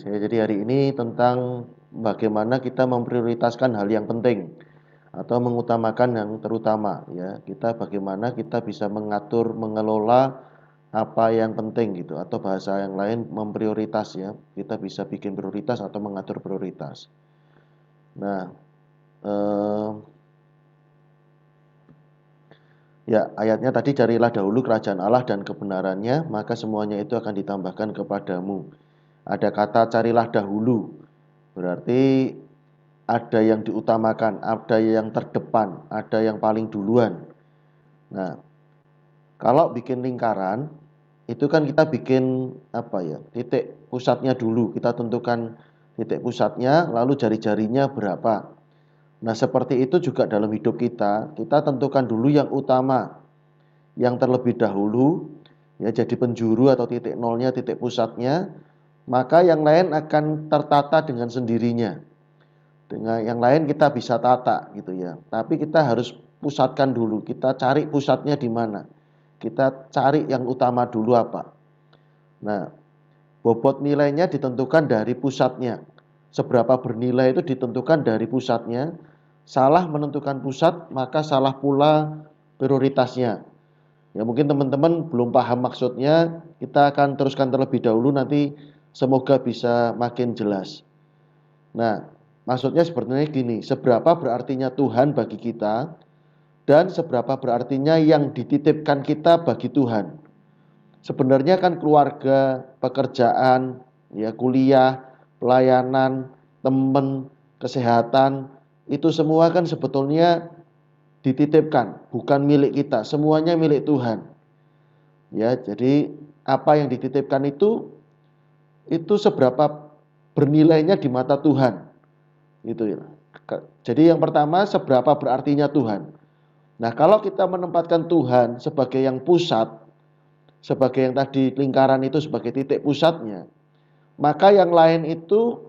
Ya, jadi hari ini tentang bagaimana kita memprioritaskan hal yang penting atau mengutamakan yang terutama ya. Bagaimana kita bisa mengatur, mengelola apa yang penting gitu atau bahasa yang lain memprioritas ya. Kita bisa bikin prioritas atau mengatur prioritas. Nah, eh, ya ayatnya tadi carilah dahulu kerajaan Allah dan kebenarannya, maka semuanya itu akan ditambahkan kepadamu. Ada kata carilah dahulu. Berarti ada yang diutamakan, ada yang terdepan, ada yang paling duluan. Nah, kalau bikin lingkaran, itu kan kita bikin apa ya, titik pusatnya dulu. Kita tentukan titik pusatnya, lalu jari-jarinya berapa. Nah, seperti itu juga dalam hidup kita tentukan dulu yang utama, yang terlebih dahulu, ya jadi penjuru atau titik nolnya, titik pusatnya, maka yang lain akan tertata dengan sendirinya. Dengan yang lain kita bisa tata gitu ya. Tapi kita harus pusatkan dulu. Kita cari pusatnya di mana. Kita cari yang utama dulu apa. Nah, bobot nilainya ditentukan dari pusatnya. Seberapa bernilai itu ditentukan dari pusatnya. Salah menentukan pusat, maka salah pula prioritasnya. Ya mungkin teman-teman belum paham maksudnya. Kita akan teruskan terlebih dahulu, nanti semoga bisa makin jelas. Nah, maksudnya sebenarnya gini, seberapa berartinya Tuhan bagi kita dan seberapa berartinya yang dititipkan kita bagi Tuhan. Sebenarnya kan keluarga, pekerjaan, ya kuliah, pelayanan, teman, kesehatan, itu semua kan sebetulnya dititipkan, bukan milik kita, semuanya milik Tuhan. Ya, jadi apa yang dititipkan itu seberapa bernilainya di mata Tuhan. Gitu ya. Jadi yang pertama, seberapa berartinya Tuhan. Nah, kalau kita menempatkan Tuhan sebagai yang pusat, sebagai yang tadi lingkaran itu sebagai titik pusatnya, maka yang lain itu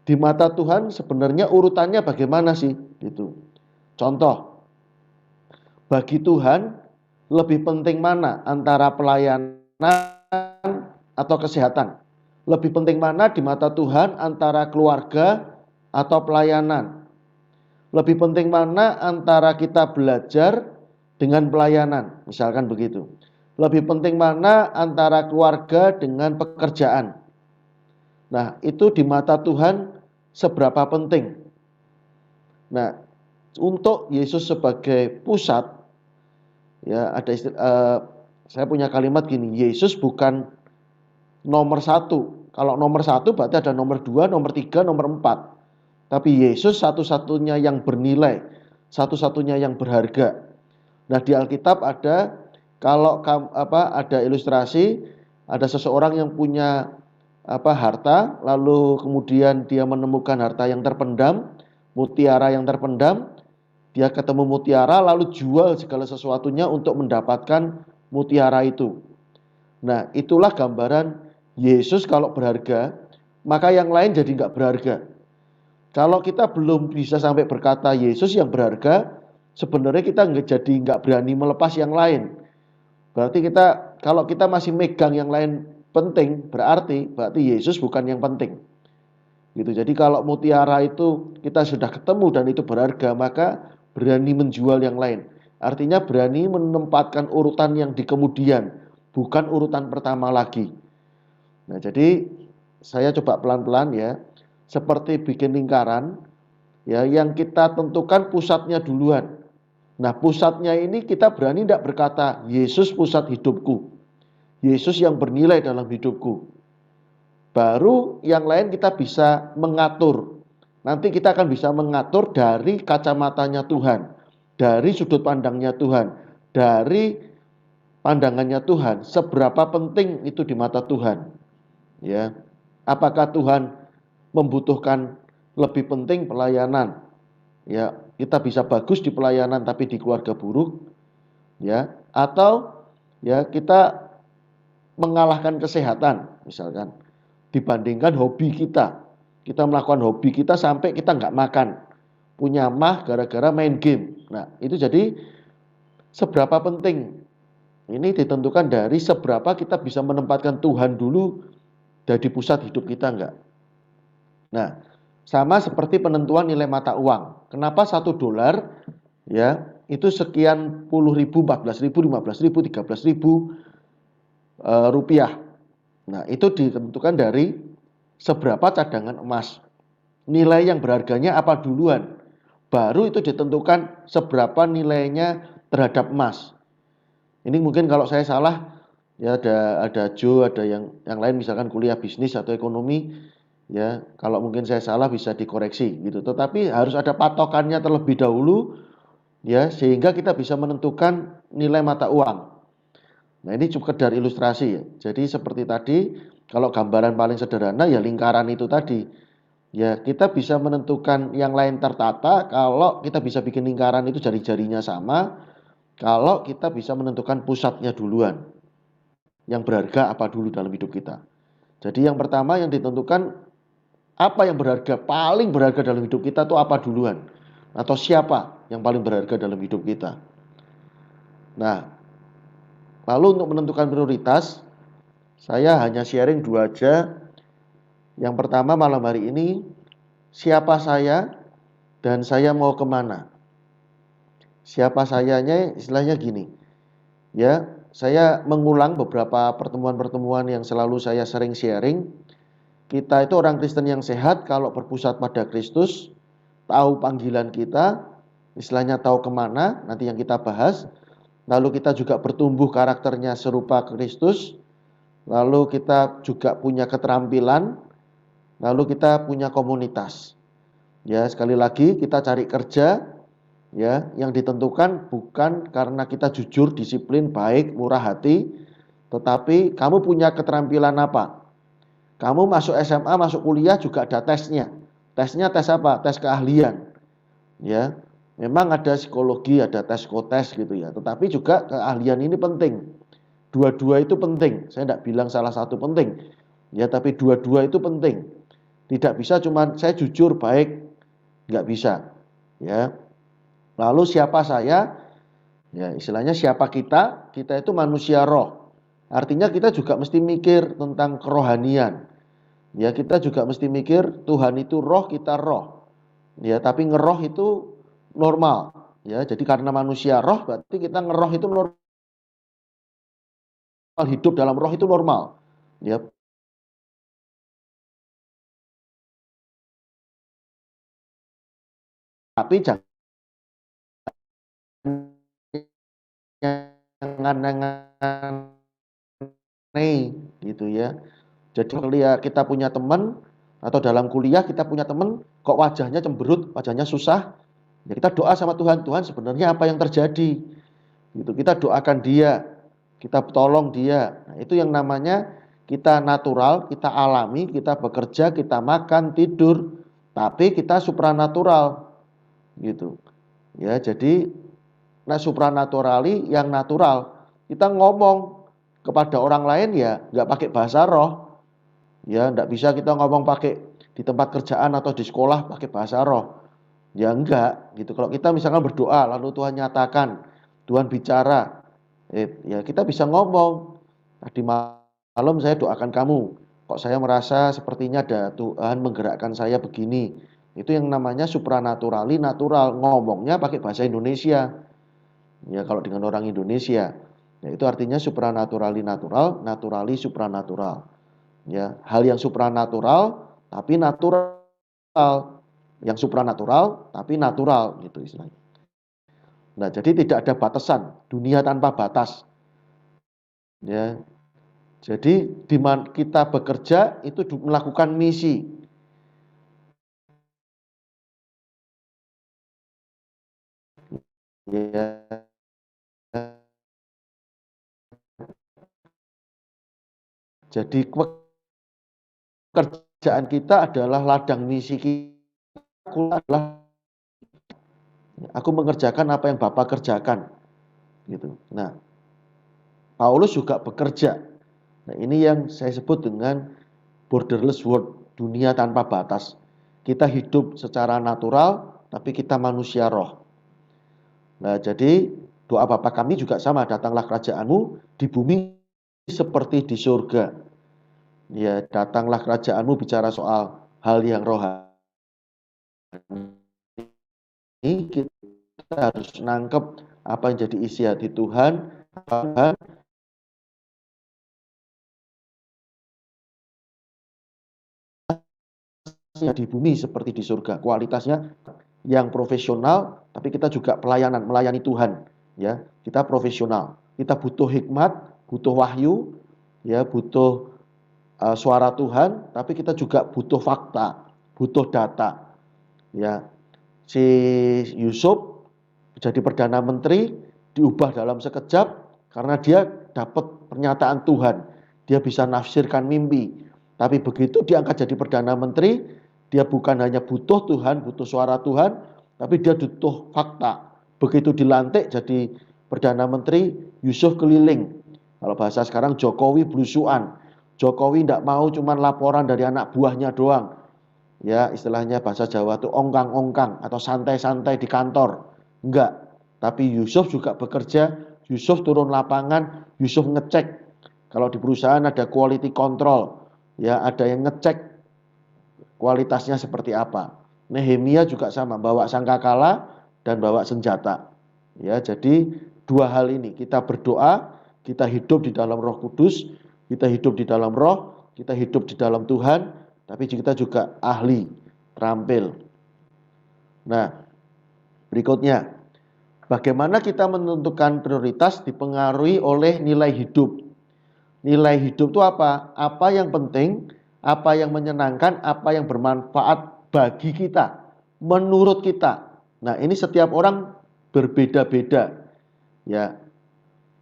di mata Tuhan sebenarnya urutannya bagaimana sih? Gitu. Contoh, bagi Tuhan lebih penting mana antara pelayanan atau kesehatan? Lebih penting mana di mata Tuhan antara keluarga atau pelayanan? Lebih penting mana antara kita belajar dengan pelayanan, misalkan begitu. Lebih penting mana antara keluarga dengan pekerjaan. Nah, itu di mata Tuhan seberapa penting. Nah, untuk Yesus sebagai pusat, ya ada saya punya kalimat gini, Yesus bukan nomor satu. Kalau nomor satu berarti ada nomor dua, nomor tiga, nomor empat. Tapi Yesus satu-satunya yang bernilai, satu-satunya yang berharga. Nah, di Alkitab ada ada ilustrasi, ada seseorang yang punya harta, lalu kemudian dia menemukan harta yang terpendam, mutiara yang terpendam, dia ketemu mutiara lalu jual segala sesuatunya untuk mendapatkan mutiara itu. Nah, itulah gambaran Yesus kalau berharga, maka yang lain jadi nggak berharga. Kalau kita belum bisa sampai berkata Yesus yang berharga, sebenarnya kita nggak berani melepas yang lain. Berarti kalau kita masih megang yang lain penting, berarti Yesus bukan yang penting. Gitu. Jadi kalau mutiara itu kita sudah ketemu dan itu berharga, maka berani menjual yang lain. Artinya berani menempatkan urutan yang di kemudian, bukan urutan pertama lagi. Nah, jadi saya coba pelan-pelan ya. Seperti bikin lingkaran, ya yang kita tentukan pusatnya duluan. Nah, pusatnya ini kita berani tidak berkata Yesus pusat hidupku, Yesus yang bernilai dalam hidupku. Baru yang lain kita bisa mengatur. Nanti kita akan bisa mengatur dari kacamatanya Tuhan, dari sudut pandangnya Tuhan, dari pandangannya Tuhan, seberapa penting itu di mata Tuhan. Ya, apakah Tuhan membutuhkan lebih penting pelayanan? Ya, kita bisa bagus di pelayanan tapi di keluarga buruk, ya, atau ya kita mengalahkan kesehatan misalkan dibandingkan hobi kita. Kita melakukan hobi kita sampai kita nggak makan, punya mah gara-gara main game. Nah, itu jadi seberapa penting ini ditentukan dari seberapa kita bisa menempatkan Tuhan dulu dari pusat hidup kita enggak. Nah, sama seperti penentuan nilai mata uang. Kenapa $1 ya itu sekian puluh ribu, 14.000, 15.000, 13.000 rupiah. Nah, itu ditentukan dari seberapa cadangan emas. Nilai yang berharganya apa duluan? Baru itu ditentukan seberapa nilainya terhadap emas. Ini mungkin kalau saya salah, ya ada Joe, ada yang lain misalkan kuliah bisnis atau ekonomi, ya kalau mungkin saya salah bisa dikoreksi gitu. Tetapi harus ada patokannya terlebih dahulu, ya sehingga kita bisa menentukan nilai mata uang. Nah, ini cukup dari ilustrasi ya. Jadi seperti tadi, kalau gambaran paling sederhana ya lingkaran itu tadi. Ya, kita bisa menentukan yang lain tertata kalau kita bisa bikin lingkaran itu jari-jarinya sama, kalau kita bisa menentukan pusatnya duluan. Yang berharga apa dulu dalam hidup kita. Jadi yang pertama yang ditentukan apa yang berharga, paling berharga dalam hidup kita itu apa duluan. Atau siapa yang paling berharga dalam hidup kita. Nah, lalu untuk menentukan prioritas, saya hanya sharing 2 aja. Yang pertama malam hari ini, siapa saya dan saya mau kemana. Siapa sayanya istilahnya gini, ya saya mengulang beberapa pertemuan-pertemuan yang selalu saya sering sharing. Kita itu orang Kristen yang sehat kalau berpusat pada Kristus, tahu panggilan kita, istilahnya tahu kemana, nanti yang kita bahas. Lalu kita juga bertumbuh karakternya serupa Kristus, lalu kita juga punya keterampilan, lalu kita punya komunitas. Ya, sekali lagi kita cari kerja, ya, yang ditentukan bukan karena kita jujur, disiplin, baik, murah hati, tetapi kamu punya keterampilan apa? Kamu masuk SMA, masuk kuliah juga ada tesnya. Tesnya tes apa? Tes keahlian. Ya, memang ada psikologi, ada tes psikotes gitu ya. Tetapi juga keahlian ini penting. Dua-dua itu penting. Saya tidak bilang salah satu penting. Ya, tapi dua-dua itu penting. Tidak bisa cuma saya jujur, baik, nggak bisa. Ya. Lalu siapa saya? Ya, istilahnya siapa kita? Kita itu manusia roh. Artinya kita juga mesti mikir tentang kerohanian. Ya, kita juga mesti mikir Tuhan itu roh, kita roh. Ya, tapi ngeroh itu normal. Ya, jadi karena manusia roh berarti kita ngeroh itu normal, hidup dalam roh itu normal. Ya, tapi jangan aneh gitu ya. Jadi kita punya teman atau dalam kuliah kita punya teman kok wajahnya cemberut, wajahnya susah, ya kita doa sama Tuhan, Tuhan sebenarnya apa yang terjadi? Gitu. Kita doakan dia, kita tolong dia. Nah, itu yang namanya kita natural, kita alami, kita bekerja, kita makan, tidur, tapi kita supranatural gitu. Ya, jadi nah supranaturali yang natural. Kita ngomong kepada orang lain ya nggak pakai bahasa roh. Ya, nggak bisa kita ngomong pakai di tempat kerjaan atau di sekolah pakai bahasa roh. Ya enggak gitu. Kalau kita misalkan berdoa lalu Tuhan nyatakan, Tuhan bicara, ya kita bisa ngomong. Tadi malam saya doakan kamu. Kok saya merasa sepertinya ada Tuhan menggerakkan saya begini. Itu yang namanya supranaturali natural. Ngomongnya pakai bahasa Indonesia. Ya kalau dengan orang Indonesia. Ya itu artinya supranaturali natural, naturali supranatural. Ya, hal yang supranatural tapi natural. Yang supranatural tapi natural gitu istilahnya. Nah, jadi tidak ada batasan, dunia tanpa batas. Ya, jadi di mana kita bekerja itu melakukan misi. Ya, jadi pekerjaan kita adalah ladang misi kita adalah aku mengerjakan apa yang Bapak kerjakan gitu. Nah, Paulus juga bekerja. Nah, ini yang saya sebut dengan borderless world, dunia tanpa batas. Kita hidup secara natural, tapi kita manusia roh. Nah, jadi doa Bapa kami juga sama, datanglah kerajaanmu di bumi seperti di surga. Ya, datanglah kerajaanmu bicara soal hal yang rohani, kita harus nangkep apa yang jadi isi hati Tuhan, Tuhan di bumi seperti di surga. Kualitasnya yang profesional, tapi kita juga pelayanan, melayani Tuhan. Ya, kita profesional. Kita butuh hikmat, butuh wahyu, ya, butuh suara Tuhan, tapi kita juga butuh fakta, butuh data. Ya, si Yusuf jadi perdana menteri diubah dalam sekejap karena dia dapat pernyataan Tuhan. Dia bisa nafsirkan mimpi. Tapi begitu diangkat jadi perdana menteri, dia bukan hanya butuh Tuhan, butuh suara Tuhan, tapi dia butuh fakta. Begitu dilantik jadi perdana menteri, Yusuf keliling. Kalau bahasa sekarang Jokowi blusuan. Jokowi tidak mau cuma laporan dari anak buahnya doang. Ya, istilahnya bahasa Jawa itu ongkang-ongkang atau santai-santai di kantor. Enggak. Tapi Yusuf juga bekerja, Yusuf turun lapangan, Yusuf ngecek. Kalau di perusahaan ada quality control, ya ada yang ngecek kualitasnya seperti apa. Nehemia juga sama, bawa sangkakala dan bawa senjata. Ya, jadi dua hal ini, kita berdoa, kita hidup di dalam Roh Kudus, kita hidup di dalam Roh, kita hidup di dalam Tuhan, tapi kita juga ahli, terampil. Nah, berikutnya, bagaimana kita menentukan prioritas dipengaruhi oleh nilai hidup. Nilai hidup itu apa? Apa yang penting, apa yang menyenangkan, apa yang bermanfaat bagi kita, menurut kita. Nah, ini setiap orang berbeda-beda. Ya,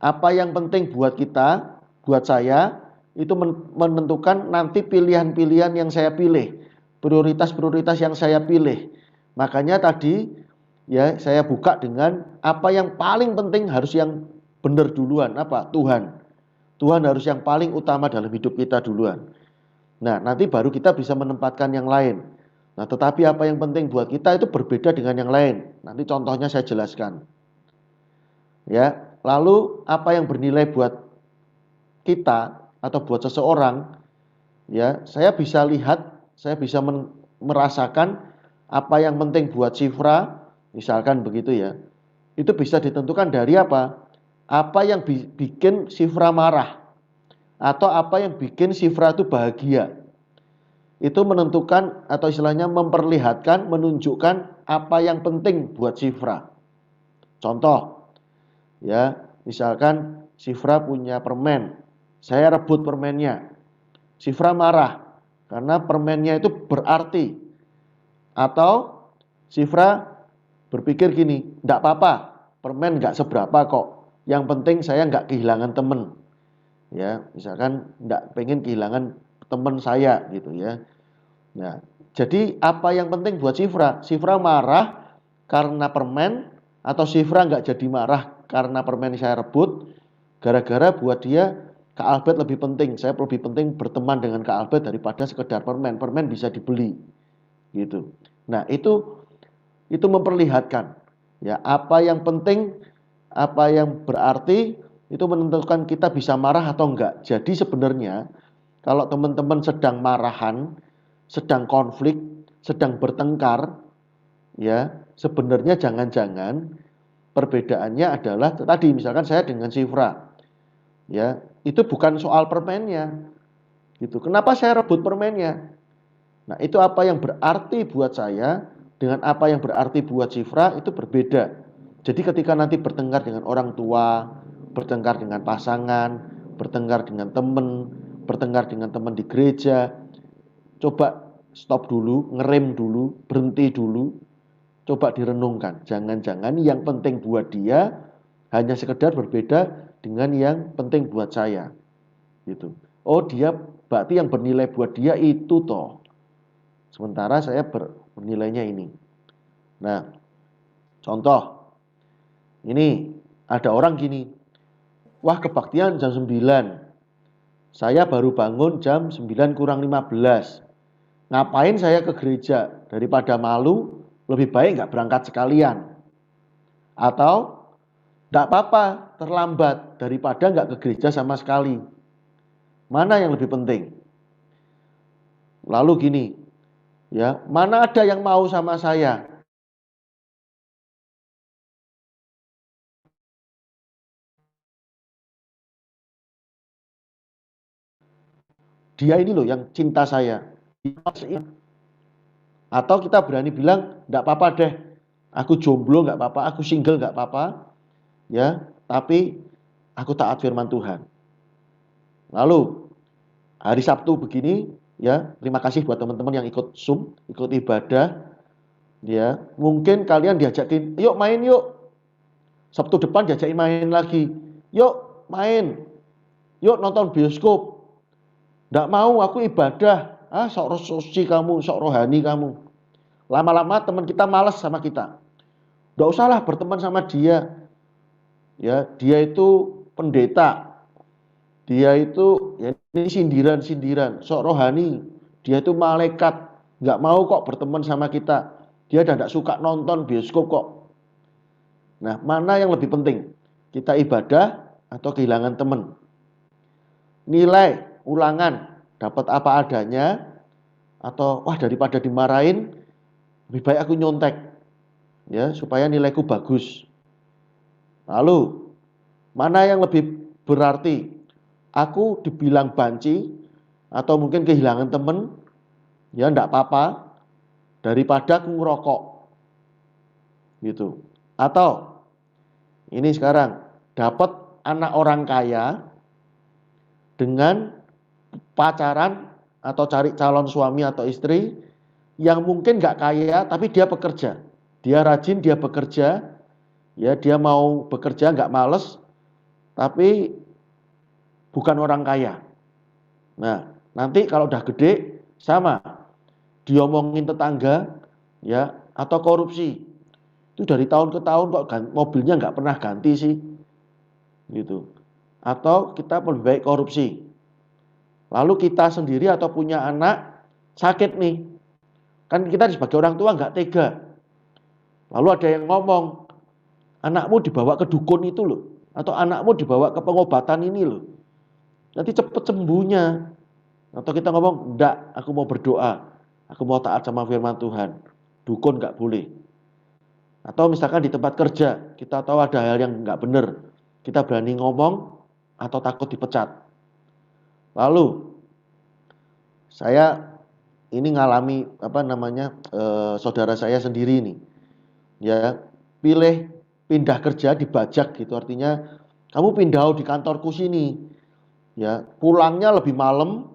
apa yang penting buat kita, buat saya, itu menentukan nanti pilihan-pilihan yang saya pilih, prioritas-prioritas yang saya pilih. Makanya tadi ya saya buka dengan apa yang paling penting harus yang benar duluan, apa? Tuhan. Tuhan harus yang paling utama dalam hidup kita duluan. Nah, nanti baru kita bisa menempatkan yang lain. Nah, tetapi apa yang penting buat kita itu berbeda dengan yang lain. Nanti contohnya saya jelaskan. Ya, lalu apa yang bernilai buat kita atau buat seseorang, ya, saya bisa lihat, saya bisa merasakan apa yang penting buat Sifra, misalkan begitu ya. Itu bisa ditentukan dari apa? Apa yang bikin Sifra marah atau apa yang bikin Sifra itu bahagia. Itu menentukan atau istilahnya memperlihatkan, menunjukkan apa yang penting buat Sifra. Contoh, ya, misalkan Sifra punya permen, saya rebut permennya. Sifra marah karena permennya itu berarti. Atau Sifra berpikir gini, enggak apa-apa, permen enggak seberapa kok. Yang penting saya enggak kehilangan temen. Ya, misalkan enggak pengen kehilangan teman saya gitu ya. Nah, jadi apa yang penting buat Sifra? Sifra marah karena permen atau Sifra enggak jadi marah karena permen saya rebut? Gara-gara buat dia Kak Albert lebih penting, saya lebih penting berteman dengan Kak Albert daripada sekedar permen. Permen bisa dibeli, gitu. Nah, itu memperlihatkan ya apa yang penting, apa yang berarti itu menentukan kita bisa marah atau enggak. Jadi sebenarnya kalau teman-teman sedang marahan, sedang konflik, sedang bertengkar, ya sebenarnya jangan-jangan perbedaannya adalah tadi misalkan saya dengan Sifra, ya itu bukan soal permennya, gitu. Kenapa saya rebut permennya? Nah, itu apa yang berarti buat saya dengan apa yang berarti buat Sifra itu berbeda. Jadi ketika nanti bertengkar dengan orang tua, bertengkar dengan pasangan, bertengkar dengan teman, bertengkar dengan teman di gereja, coba stop dulu, ngerem dulu, berhenti dulu, coba direnungkan. Jangan-jangan yang penting buat dia hanya sekedar berbeda dengan yang penting buat saya, gitu. Oh, dia berarti yang bernilai buat dia itu toh. Sementara saya bernilainya ini. Nah, contoh. Ini ada orang gini. Wah, kebaktian jam 9. Saya baru bangun jam 9 kurang 15. Ngapain saya ke gereja? Daripada malu, lebih baik nggak berangkat sekalian. Atau, nggak apa-apa, terlambat daripada nggak ke gereja sama sekali. Mana yang lebih penting? Lalu gini, Ya, mana ada yang mau sama saya? Dia ini loh yang cinta saya. Atau kita berani bilang, enggak apa-apa deh, aku jomblo enggak apa-apa, aku single enggak apa-apa, ya, tapi aku taat firman Tuhan. Lalu hari Sabtu begini, ya, terima kasih buat teman-teman yang ikut Zoom, ikut ibadah, ya, mungkin kalian diajakin, yuk main yuk, Sabtu depan diajakin main lagi, yuk main, yuk nonton bioskop, enggak mau, aku ibadah, sok suci kamu, sok rohani kamu. Lama-lama teman kita malas sama kita. Enggak usahlah berteman sama dia. Ya, dia itu pendeta. Dia itu ya ini sindiran-sindiran, sok rohani. Dia itu malaikat, enggak mau kok berteman sama kita. Dia udah enggak suka nonton bioskop kok. Nah, mana yang lebih penting? Kita ibadah atau kehilangan teman? Nilai ulangan dapat apa adanya atau wah daripada dimarahin lebih baik aku nyontek ya supaya nilaiku bagus. Lalu mana yang lebih berarti? Aku dibilang banci atau mungkin kehilangan temen ya enggak apa-apa daripada aku ngerokok gitu. Atau ini sekarang dapat anak orang kaya dengan pacaran atau cari calon suami atau istri yang mungkin nggak kaya tapi dia pekerja, dia rajin, dia bekerja, ya dia mau bekerja nggak males, tapi bukan orang kaya. Nah nanti kalau udah gede sama diomongin tetangga, ya atau korupsi itu dari tahun ke tahun kok mobilnya nggak pernah ganti sih, gitu. Atau kita lebih baik korupsi. Lalu kita sendiri atau punya anak sakit nih, kan kita sebagai orang tua nggak tega. Lalu ada yang ngomong, anakmu dibawa ke dukun itu loh, atau anakmu dibawa ke pengobatan ini loh, nanti cepet sembuhnya. Atau kita ngomong, enggak, aku mau berdoa, aku mau taat sama firman Tuhan, dukun nggak boleh. Atau misalkan di tempat kerja, kita tahu ada hal yang nggak benar, kita berani ngomong atau takut dipecat. Lalu saya ini ngalami saudara saya sendiri nih, ya pindah kerja dibajak gitu, artinya kamu pindah di kantorku sini, ya pulangnya lebih malam,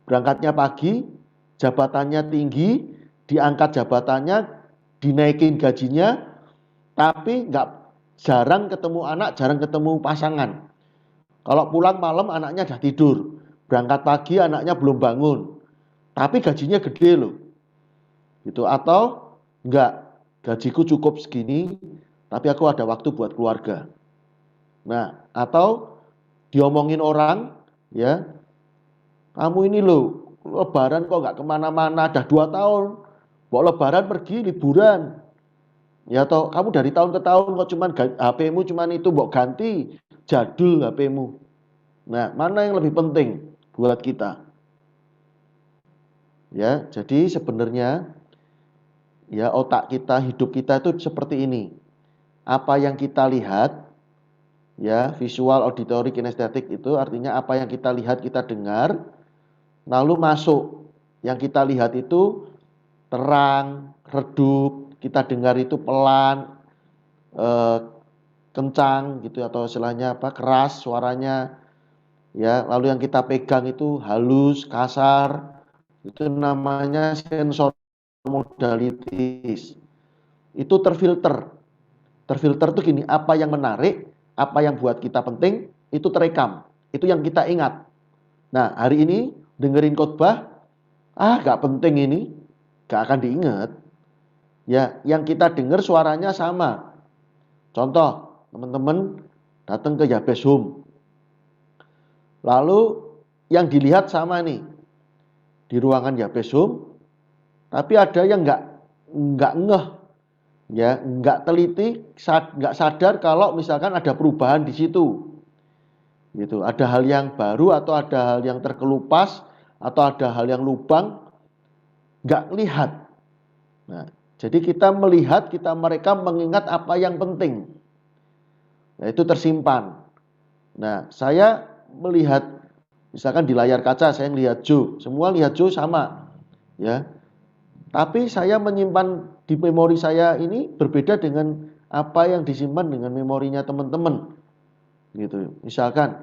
berangkatnya pagi, jabatannya tinggi, diangkat jabatannya, dinaikin gajinya, tapi jarang ketemu anak, jarang ketemu pasangan. Kalau pulang malam anaknya udah tidur, berangkat pagi anaknya belum bangun, tapi gajinya gede loh, gitu. Atau enggak, gajiku cukup segini, tapi aku ada waktu buat keluarga. Nah, atau diomongin orang, ya, kamu ini loh, lebaran kok nggak kemana-mana, dah 2 tahun, mau lebaran pergi liburan. Ya atau kamu dari tahun ke tahun kok cuman HP-mu cuman itu mau ganti, jadul HP-mu. Nah, mana yang lebih penting buat kita? Ya, jadi sebenarnya ya otak kita, hidup kita itu seperti ini. Apa yang kita lihat, ya visual, auditory, kinestetik itu artinya apa yang kita lihat, kita dengar, lalu masuk. Yang kita lihat itu terang, redup, kita dengar itu pelan, kencang gitu atau istilahnya apa, keras suaranya. Ya, lalu yang kita pegang itu halus, kasar. Itu namanya sensor modalities. Itu terfilter. Terfilter tuh gini, apa yang menarik, apa yang buat kita penting, itu terekam. Itu yang kita ingat. Nah, hari ini dengerin khotbah, gak penting ini, gak akan diingat. Ya, yang kita dengar suaranya sama. Contoh, teman-teman datang ke Yabes Home. Lalu yang dilihat sama nih, di ruangan Yabes Home, tapi ada yang nggak ngeh, ya nggak teliti, nggak sadar kalau misalkan ada perubahan di situ, gitu. Ada hal yang baru atau ada hal yang terkelupas atau ada hal yang lubang, nggak lihat. Nah, jadi kita melihat, mereka mengingat apa yang penting. Nah, itu tersimpan. Nah, saya melihat, misalkan di layar kaca saya melihat Joe, semua lihat Joe sama, ya. Tapi saya menyimpan di memori saya ini berbeda dengan apa yang disimpan dengan memorinya teman-teman, gitu. Misalkan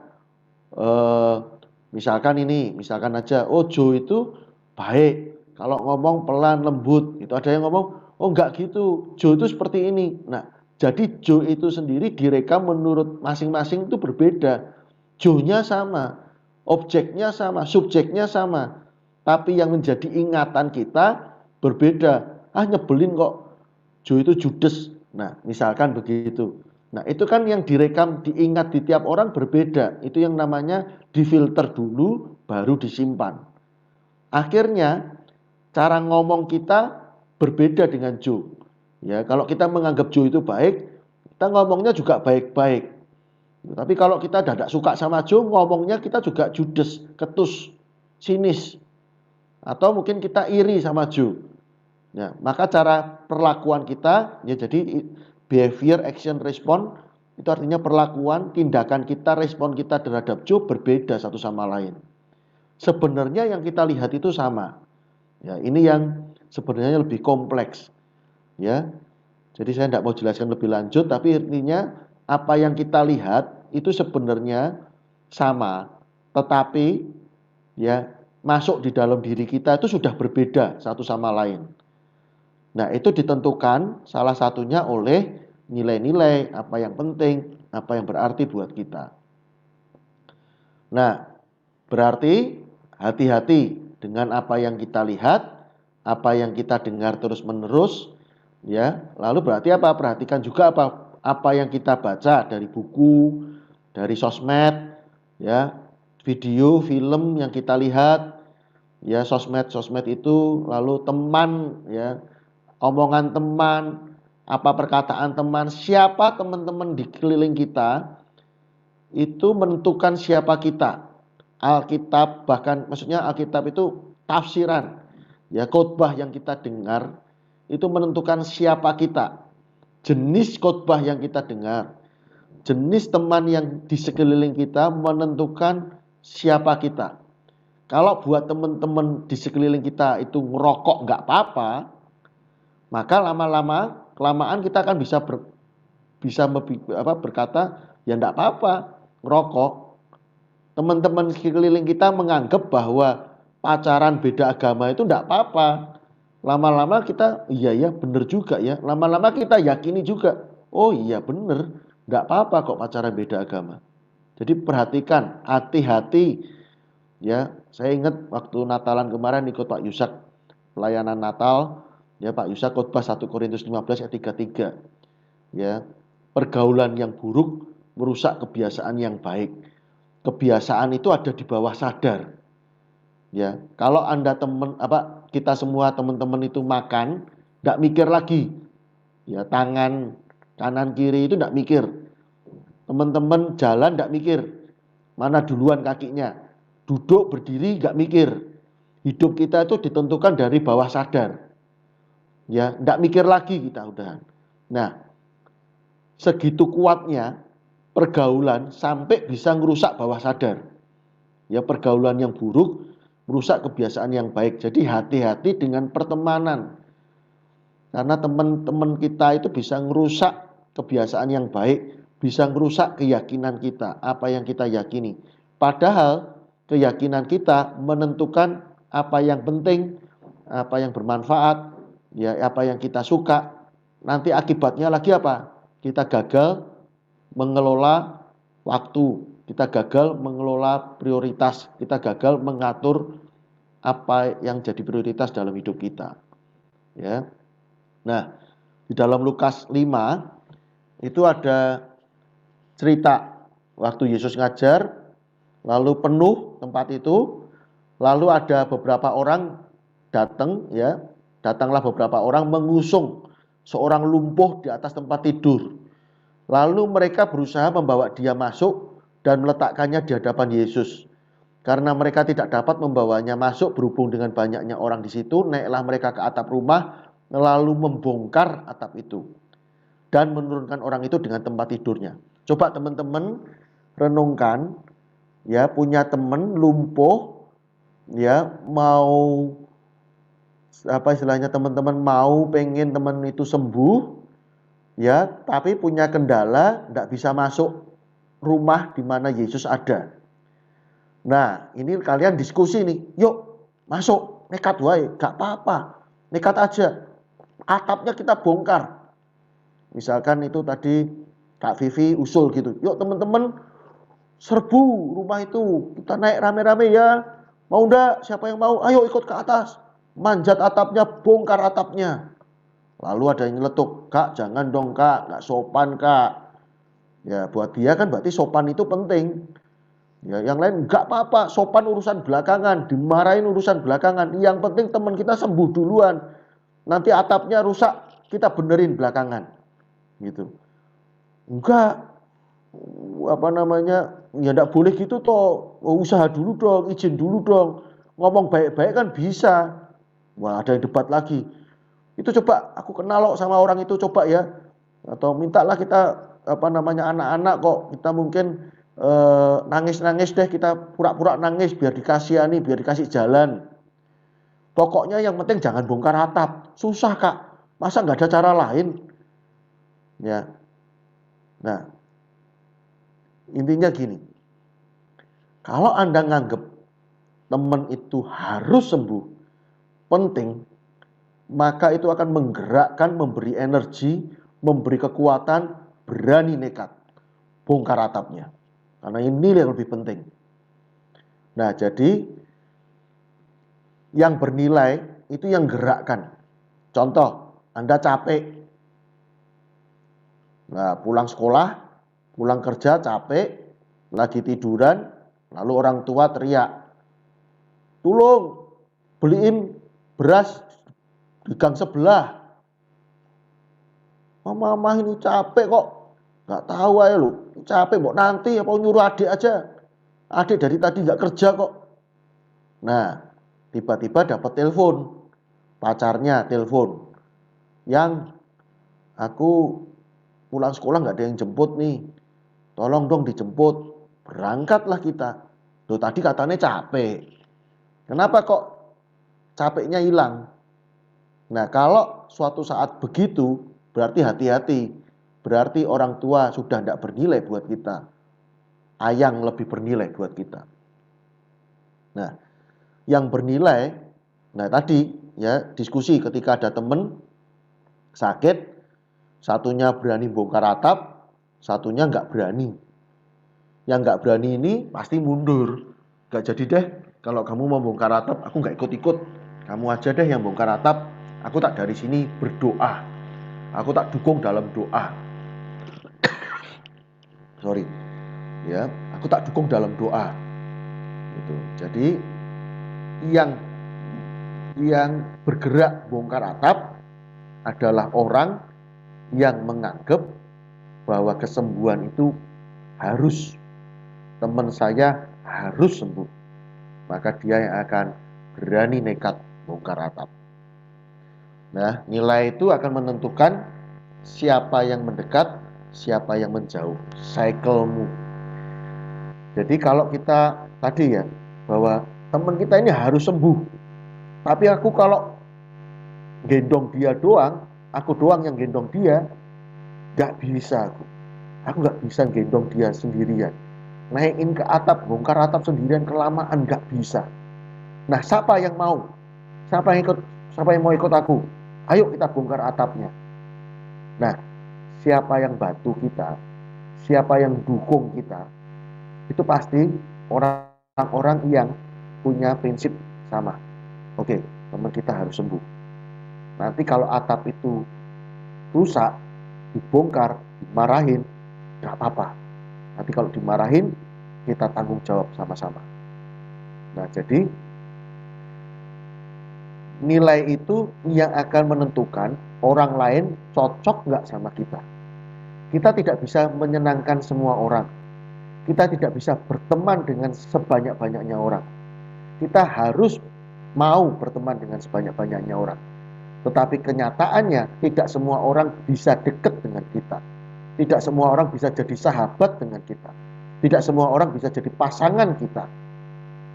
aja, oh Joe itu baik, kalau ngomong pelan lembut, itu ada yang ngomong, oh enggak gitu, Joe itu seperti ini. Nah, jadi Joe itu sendiri direkam menurut masing-masing itu berbeda. Joe-nya sama, objeknya sama, subjeknya sama, tapi yang menjadi ingatan kita berbeda. Ah, nyebelin kok, Joe itu judes. Nah, misalkan begitu. Nah, itu kan yang direkam, diingat di tiap orang berbeda. Itu yang namanya difilter dulu, baru disimpan. Akhirnya, cara ngomong kita berbeda dengan Joe. Ya, kalau kita menganggap Joe itu baik, kita ngomongnya juga baik-baik. Tapi kalau kita tidak suka sama Joe, ngomongnya kita juga judes, ketus, sinis. Atau mungkin kita iri sama Joe. Ya, maka cara perlakuan kita, ya jadi behavior, action, respon, itu artinya perlakuan, tindakan kita, respon kita terhadap Joe berbeda satu sama lain. Sebenarnya yang kita lihat itu sama. Ya, ini yang sebenarnya lebih kompleks. Ya, jadi saya tidak mau jelaskan lebih lanjut, tapi intinya apa yang kita lihat itu sebenarnya sama, tetapi ya masuk di dalam diri kita itu sudah berbeda satu sama lain. Nah, itu ditentukan salah satunya oleh nilai-nilai, apa yang penting, apa yang berarti buat kita. Nah, berarti hati-hati dengan apa yang kita lihat, apa yang kita dengar terus-menerus, ya. Lalu berarti apa? Perhatikan juga apa yang kita baca dari buku, dari sosmed, ya, video, film yang kita lihat, ya, sosmed itu, lalu teman, ya, omongan teman, apa perkataan teman, siapa teman-teman di keliling kita, itu menentukan siapa kita. Alkitab, bahkan maksudnya Alkitab itu tafsiran, ya, khotbah yang kita dengar itu menentukan siapa kita. Jenis khotbah yang kita dengar, jenis teman yang di sekeliling kita menentukan siapa kita. Kalau buat teman-teman di sekeliling kita itu ngerokok nggak apa-apa, maka lama-lama kelamaan kita akan berkata, ya enggak apa-apa ngerokok. Teman-teman sekeliling kita menganggap bahwa pacaran beda agama itu enggak apa-apa. Lama-lama kita, iya ya benar juga ya. Lama-lama kita yakini juga, oh iya benar, enggak apa-apa kok pacaran beda agama. Jadi perhatikan, hati-hati ya. Saya ingat waktu Natalan kemarin ikut Pak Yusak pelayanan Natal, ya, Pak Yusak khotbah 1 Korintus 15 ayat 33. Ya, pergaulan yang buruk merusak kebiasaan yang baik. Kebiasaan itu ada di bawah sadar. Ya, kalau kita semua teman-teman itu makan, enggak mikir lagi. Ya, tangan kanan kiri itu enggak mikir. Teman-teman jalan enggak mikir mana duluan kakinya. Duduk berdiri enggak mikir. Hidup kita itu ditentukan dari bawah sadar. Ya, enggak mikir lagi kita udah. Nah, segitu kuatnya pergaulan sampai bisa merusak bawah sadar. Ya, pergaulan yang buruk merusak kebiasaan yang baik. Jadi hati-hati dengan pertemanan. Karena teman-teman kita itu bisa merusak kebiasaan yang baik, bisa merusak keyakinan kita, apa yang kita yakini. Padahal keyakinan kita menentukan apa yang penting, apa yang bermanfaat, ya, apa yang kita suka. Nanti akibatnya lagi apa? Kita gagal mengelola waktu, kita gagal mengelola prioritas, kita gagal mengatur apa yang jadi prioritas dalam hidup kita. Ya. Nah, di dalam Lukas 5 itu ada cerita waktu Yesus ngajar, lalu penuh tempat itu, lalu ada beberapa orang datang, ya, datanglah beberapa orang mengusung seorang lumpuh di atas tempat tidur. Lalu mereka berusaha membawa dia masuk dan meletakkannya di hadapan Yesus. Karena mereka tidak dapat membawanya masuk berhubung dengan banyaknya orang di situ, naiklah mereka ke atap rumah, lalu membongkar atap itu dan menurunkan orang itu dengan tempat tidurnya. Coba teman-teman renungkan, ya, punya teman lumpuh, ya, mau apa istilahnya, teman-teman mau pengen teman itu sembuh, ya, tapi punya kendala, tidak bisa masuk rumah di mana Yesus ada. Nah, ini kalian diskusi nih, yuk masuk, nekat wae, gak apa-apa, nekat aja, atapnya kita bongkar. Misalkan itu tadi Kak Vivi usul gitu, yuk teman-teman serbu rumah itu, kita naik rame-rame ya, mau ndak, siapa yang mau, ayo ikut ke atas, manjat atapnya, bongkar atapnya. Lalu ada yang nyeletuk, kak jangan dong kak, gak sopan kak. Ya buat dia kan berarti sopan itu penting. Ya, yang lain nggak apa-apa, sopan urusan belakangan, dimarahin urusan belakangan. Yang penting teman kita sembuh duluan. Nanti atapnya rusak, kita benerin belakangan. Gitu. Enggak, apa namanya? Ya enggak boleh gitu toh. Usaha dulu dong, izin dulu dong. Ngomong baik-baik kan bisa. Wah, ada yang debat lagi. Itu coba aku kenal loh sama orang itu, coba ya. Atau mintalah kita apa namanya anak-anak kok, kita mungkin nangis-nangis deh, kita pura-pura nangis biar dikasihani, biar dikasih jalan. Pokoknya yang penting jangan bongkar atap. Susah kak, masa nggak ada cara lain? Ya, nah intinya gini, kalau Anda nganggep teman itu harus sembuh, penting, maka itu akan menggerakkan, memberi energi, memberi kekuatan, berani nekat bongkar atapnya. Karena ini yang lebih penting. Nah, jadi yang bernilai itu yang gerakkan. Contoh, Anda capek. Nah, pulang sekolah, pulang kerja capek, lagi tiduran, lalu orang tua teriak, "Tolong beliin beras di gang sebelah." Mama ini capek kok. Nggak tahu aja lu, capek mau nanti apa nyuruh adik aja. Adik dari tadi nggak kerja kok. Nah, tiba-tiba dapat telepon, pacarnya telepon, yang aku pulang sekolah nggak ada yang jemput nih, tolong dong dijemput. Berangkatlah kita. Loh tadi katanya capek, kenapa kok capeknya hilang? Nah kalau suatu saat begitu, berarti hati-hati, berarti orang tua sudah tidak bernilai buat kita, ayang lebih bernilai buat kita. Nah yang bernilai, nah tadi ya diskusi ketika ada temen sakit, satunya berani bongkar atap, satunya nggak berani. Yang nggak berani ini pasti mundur, nggak jadi deh kalau kamu mau bongkar atap, aku nggak ikut-ikut, kamu aja deh yang bongkar atap, aku tak dari sini berdoa, aku tak dukung dalam doa. Sorry ya, aku tak dukung dalam doa gitu. Jadi yang bergerak bongkar atap adalah orang yang menganggap bahwa kesembuhan itu harus, teman saya harus sembuh, maka dia yang akan berani nekat bongkar atap. Nah, nilai itu akan menentukan siapa yang mendekat, siapa yang menjauh, cyclemu. Jadi kalau kita tadi ya, bahwa teman kita ini harus sembuh, tapi aku kalau gendong dia doang, aku doang yang gendong dia, gak bisa aku. Aku gak bisa gendong dia sendirian. Naikin ke atap, bongkar atap sendirian kelamaan, gak bisa. Nah, siapa yang mau? Siapa yang mau ikut aku? Ayo kita bongkar atapnya. Nah, siapa yang bantu kita, siapa yang dukung kita, itu pasti orang-orang yang punya prinsip sama. Oke, teman kita harus sembuh. Nanti kalau atap itu rusak, dibongkar, dimarahin, gak apa-apa. Nanti kalau dimarahin, kita tanggung jawab sama-sama. Nah, jadi nilai itu yang akan menentukan orang lain cocok nggak sama kita. Kita tidak bisa menyenangkan semua orang. kita tidak bisa berteman dengan sebanyak-banyaknya orang. Kita harus mau berteman dengan sebanyak-banyaknya orang. Tetapi kenyataannya tidak semua orang bisa dekat dengan kita. Tidak semua orang bisa jadi sahabat dengan kita. Tidak semua orang bisa jadi pasangan kita.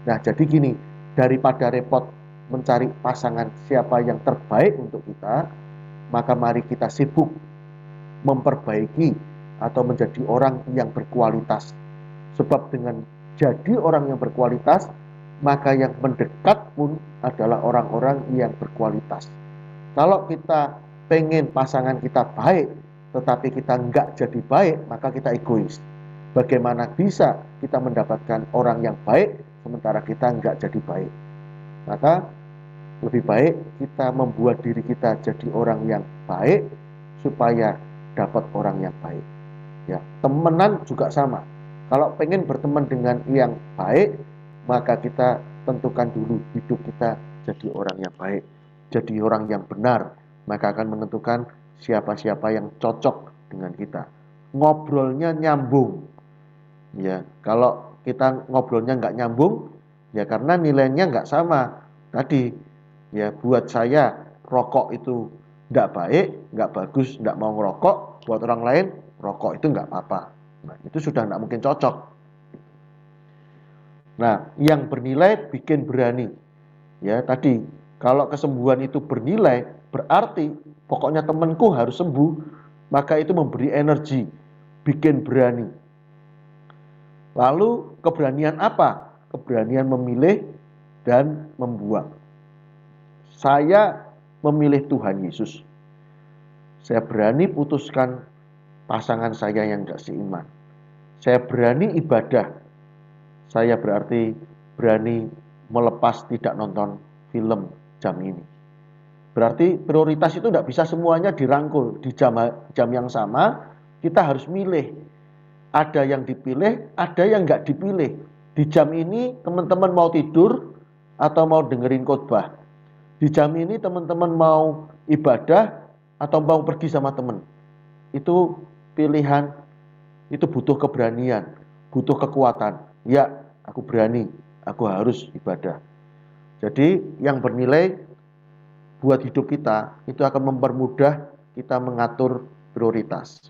Nah, jadi gini, daripada repot mencari pasangan siapa yang terbaik untuk kita, maka mari kita sibuk memperbaiki atau menjadi orang yang berkualitas. Sebab dengan jadi orang yang berkualitas, maka yang mendekat pun adalah orang-orang yang berkualitas. Kalau kita pengen pasangan kita baik, tetapi kita nggak jadi baik, maka kita egois. Bagaimana bisa kita mendapatkan orang yang baik, sementara kita nggak jadi baik? Maka lebih baik kita membuat diri kita jadi orang yang baik, supaya dapat orang yang baik. Ya, temenan juga sama. Kalau pengen berteman dengan yang baik, maka kita tentukan dulu hidup kita jadi orang yang baik, jadi orang yang benar, maka akan menentukan siapa-siapa yang cocok dengan kita. Ngobrolnya nyambung. Ya, kalau kita ngobrolnya nggak nyambung, ya karena nilainya nggak sama. Tadi, ya buat saya rokok itu nggak baik, nggak bagus, nggak mau ngerokok. Buat orang lain, rokok itu nggak apa-apa. Nah, itu sudah nggak mungkin cocok. Nah, yang bernilai bikin berani. Ya, tadi kalau kesembuhan itu bernilai, berarti pokoknya temanku harus sembuh, maka itu memberi energi, bikin berani. Lalu keberanian apa? Keberanian memilih dan membuang. Saya memilih Tuhan Yesus. Saya berani putuskan pasangan saya yang gak seiman. Saya berani ibadah. Saya berarti berani melepas tidak nonton film jam ini. Berarti prioritas itu tidak bisa semuanya dirangkul di jam yang sama. Kita harus milih. Ada yang dipilih, ada yang nggak dipilih. Di jam ini teman-teman mau tidur atau mau dengerin khotbah. Di jam ini teman-teman mau ibadah atau mau pergi sama teman. Itu pilihan, itu butuh keberanian, butuh kekuatan. Ya, aku berani, aku harus ibadah. Jadi yang bernilai buat hidup kita, itu akan mempermudah kita mengatur prioritas.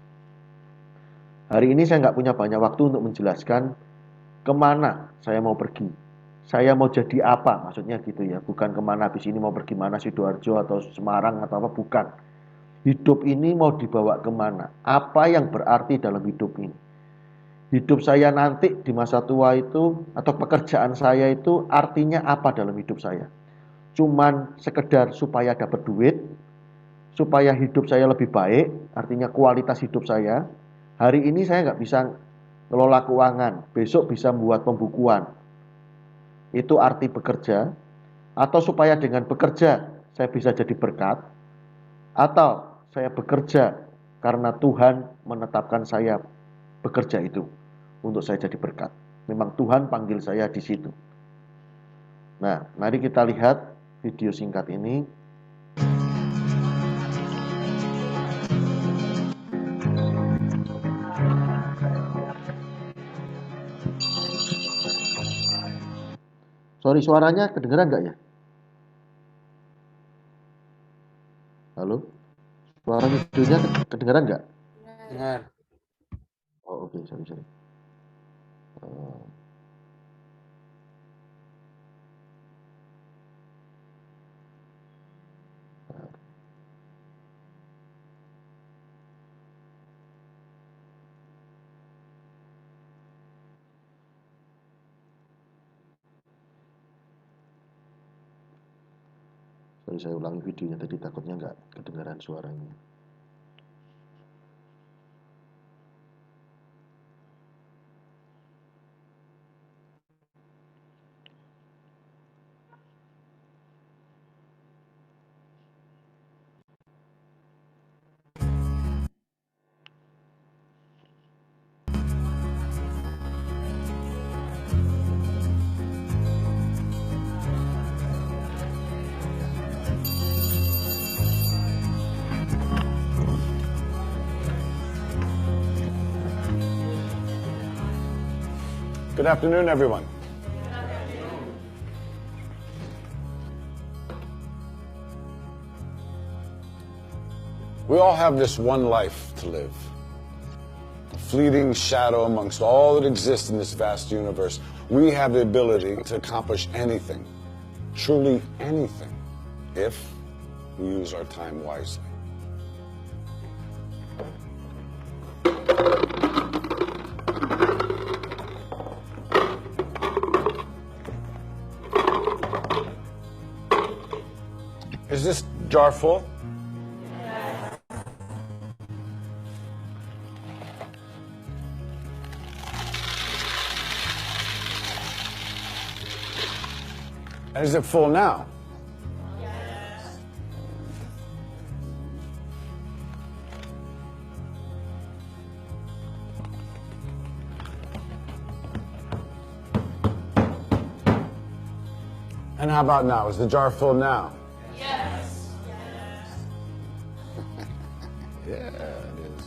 Hari ini saya nggak punya banyak waktu untuk menjelaskan kemana saya mau pergi. Saya mau jadi apa, maksudnya gitu ya. Bukan kemana habis ini mau pergi mana, Sidoarjo atau Semarang atau apa, bukan. Hidup ini mau dibawa kemana, apa yang berarti dalam hidup ini. Hidup saya nanti di masa tua itu, atau pekerjaan saya itu artinya apa dalam hidup saya. Cuman sekedar supaya dapat duit, supaya hidup saya lebih baik, artinya kualitas hidup saya. Hari ini saya nggak bisa ngelola keuangan, besok bisa membuat pembukuan. Itu arti bekerja. Atau supaya dengan bekerja saya bisa jadi berkat. Atau saya bekerja karena Tuhan menetapkan saya bekerja itu untuk saya jadi berkat. Memang Tuhan panggil saya di situ. Nah, mari kita lihat video singkat ini. Sorry, suaranya kedengeran nggak ya? Halo? Suara videonya kedengeran nggak? Dengar. Oh, oke, sorry. Sorry, saya ulangi videonya tadi, takutnya nggak kedengaran suaranya. Good afternoon, everyone. We all have this one life to live. A fleeting shadow amongst all that exists in this vast universe. We have the ability to accomplish anything, truly anything, if we use our time wisely. Is this jar full? And is it full now? Yes. And how about now? Is the jar full now? Yes. Yeah, it is.